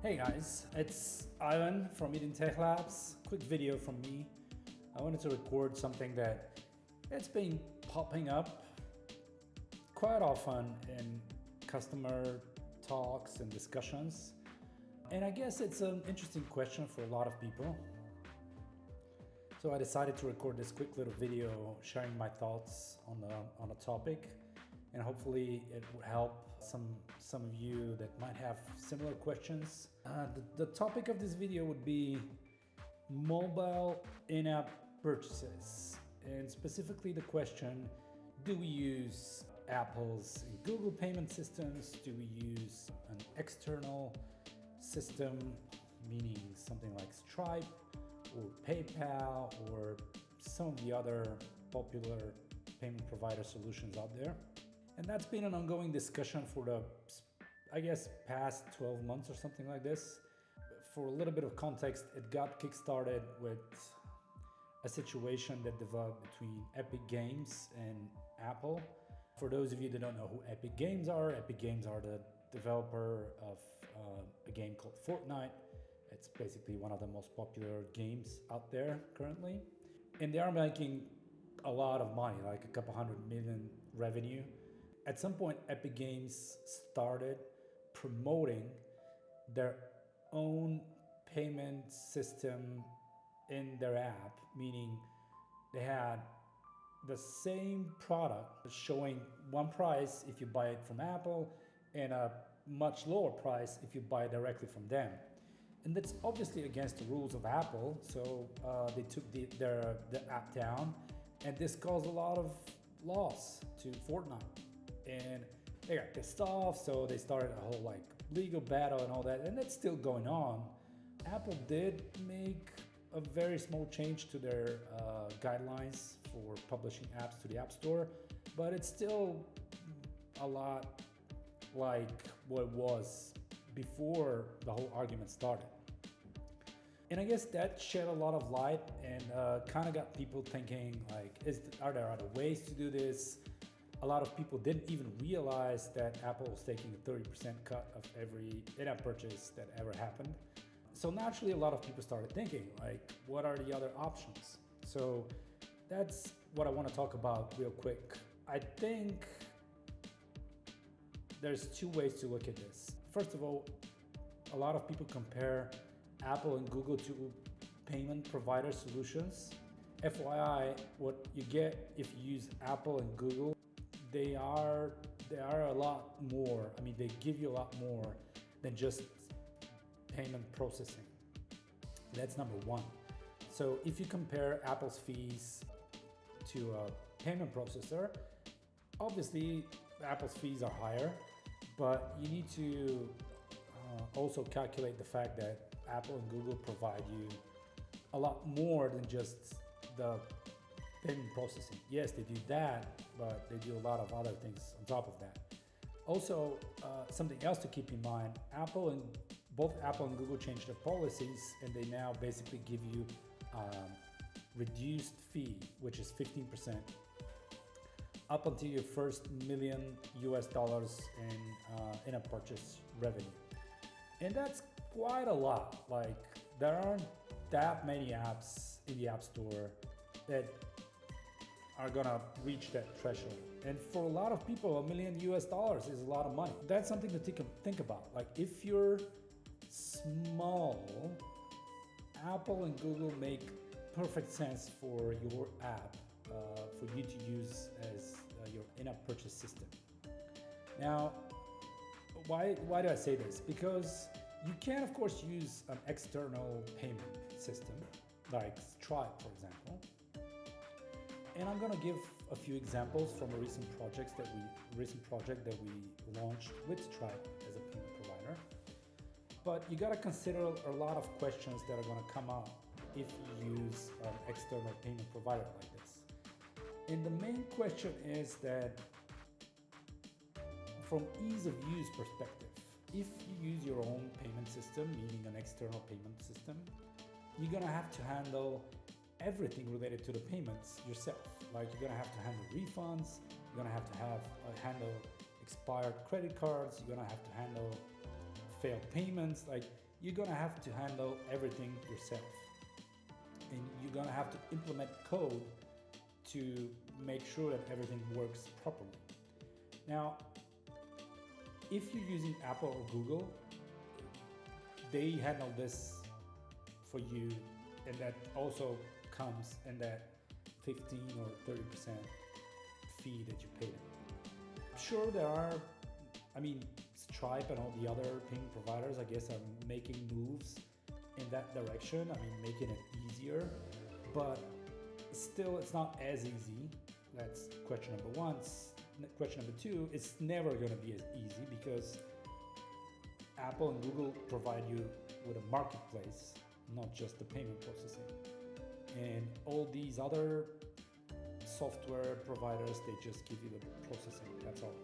Hey guys, it's Ivan from Eden Tech Labs. Quick video from me. I wanted to record something that it's been popping up quite often in customer talks and discussions. And I guess it's an interesting question for a lot of people. So I decided to record this quick little video sharing my thoughts on a topic, and hopefully it would help some of you that might have similar questions. The topic of this video would be mobile in-app purchases, and specifically the question, do we use Apple's and Google payment systems? Do we use an external system, meaning something like Stripe or PayPal or some of the other popular payment provider solutions out there? And that's been an ongoing discussion for the, I guess, past 12 months or something like this. For a little bit of context, it got kickstarted with a situation that developed between Epic Games and Apple. For those of you that don't know who Epic Games are the developer of a game called Fortnite. It's basically one of the most popular games out there currently. And they are making a lot of money, like a couple $100 million revenue. At some point, Epic Games started promoting their own payment system in their app, meaning they had the same product showing one price if you buy it from Apple and a much lower price if you buy it directly from them. And that's obviously against the rules of Apple, so they took the app down, and this caused a lot of loss to Fortnite. And they got pissed off, so they started a whole legal battle and all that, and that's still going on. Apple did make a very small change to their guidelines for publishing apps to the App Store, but it's still a lot like what it was before the whole argument started. And I guess that shed a lot of light and kind of got people thinking, are there other ways to do this? A lot of people didn't even realize that Apple was taking a 30% cut of every in-app purchase that ever happened. So naturally, a lot of people started thinking, what are the other options? So that's what I want to talk about real quick. I think there's two ways to look at this. First of all, a lot of people compare Apple and Google to payment provider solutions. FYI, what you get if you use Apple and Google, they are a lot more. I mean, they give you a lot more than just payment processing. That's number one. So if you compare Apple's fees to a payment processor, obviously Apple's fees are higher, but you need to also calculate the fact that Apple and Google provide you a lot more than just the payment processing. Yes, they do that, but they do a lot of other things on top of that. Also, something else to keep in mind, both Apple and Google changed their policies, and they now basically give you reduced fee, which is 15%, up until your first $1 million in a purchase revenue. And that's quite a lot. There aren't that many apps in the App Store that are gonna reach that threshold. And for a lot of people, $1 million is a lot of money. That's something to think about. If you're small, Apple and Google make perfect sense for your app, for you to use as your in-app purchase system. Now, why do I say this? Because you can, of course, use an external payment system, like Stripe, for example. And I'm gonna give a few examples from a recent project that we launched with Stripe as a payment provider. But you gotta consider a lot of questions that are gonna come up if you use an external payment provider like this. And the main question is that from ease of use perspective, if you use your own payment system, meaning an external payment system, you're gonna have to handle everything related to the payments yourself. You're gonna have to handle refunds, you're gonna have to handle expired credit cards, you're gonna have to handle failed payments. you're gonna have to handle everything yourself. And you're gonna have to implement code to make sure that everything works properly. Now, if you're using Apple or Google, they handle this for you, and that also comes in that 15 or 30% fee that you pay them. Sure, there are, Stripe and all the other payment providers, I guess, are making moves in that direction. Making it easier, but still, it's not as easy. That's question number one. Question number two, it's never going to be as easy because Apple and Google provide you with a marketplace, not just the payment processing. And all these other software providers, they just give you the processing, that's all.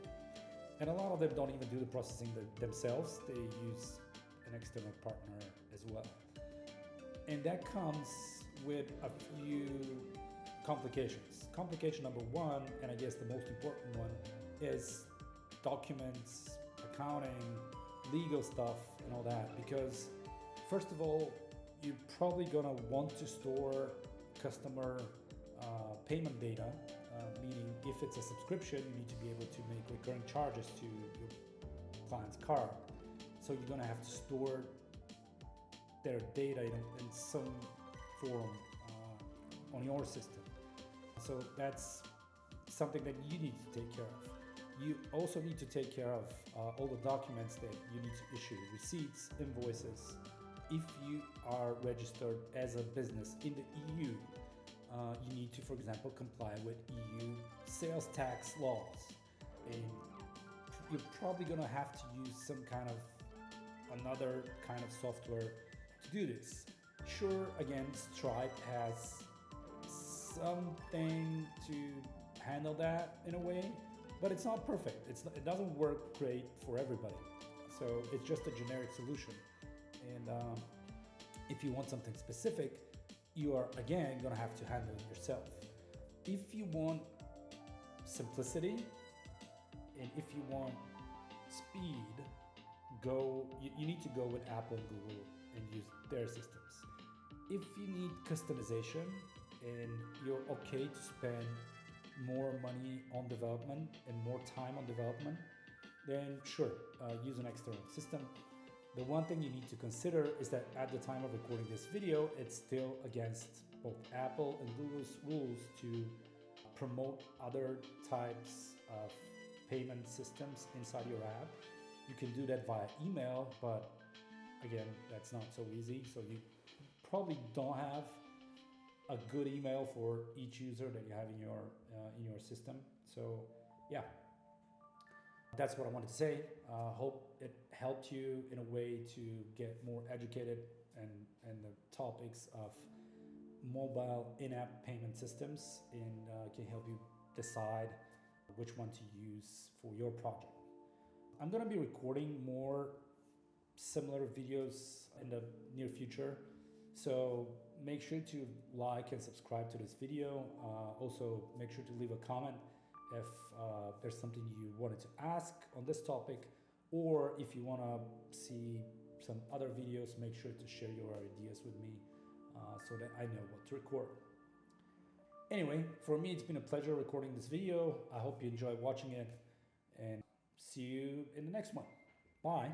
And a lot of them don't even do the processing themselves, they use an external partner as well. And that comes with a few complications. Complication number one, and I guess the most important one, is documents, accounting, legal stuff, and all that. Because first of all, you're probably gonna want to store customer payment data, meaning if it's a subscription, you need to be able to make recurring charges to your client's card. So you're gonna have to store their data in some form on your system. So that's something that you need to take care of. You also need to take care of all the documents that you need to issue, receipts, invoices. If you are registered as a business in the EU, you need to, for example, comply with EU sales tax laws. And you're probably gonna have to use some kind of another kind of software to do this. Sure, again, Stripe has something to handle that in a way, but it's not perfect. It doesn't work great for everybody. So it's just a generic solution. And if you want something specific, you are again gonna have to handle it yourself. If you want simplicity and if you want speed, you need to go with Apple and Google and use their systems. If you need customization and you're okay to spend more money on development and more time on development, then sure, use an external system. The one thing you need to consider is that at the time of recording this video, it's still against both Apple and Google's rules to promote other types of payment systems inside your app. You can do that via email, but again, that's not so easy. So you probably don't have a good email for each user that you have in your system. So yeah, that's what I wanted to say. Hope it helped you in a way to get more educated and the topics of mobile in-app payment systems, and can help you decide which one to use for your project. I'm gonna be recording more similar videos in the near future, so make sure to like and subscribe to this video. Also, make sure to leave a comment if there's something you wanted to ask on this topic, or if you want to see some other videos, make sure to share your ideas with me so that I know what to record. Anyway, for me, it's been a pleasure recording this video. I hope you enjoy watching it, and see you in the next one. Bye.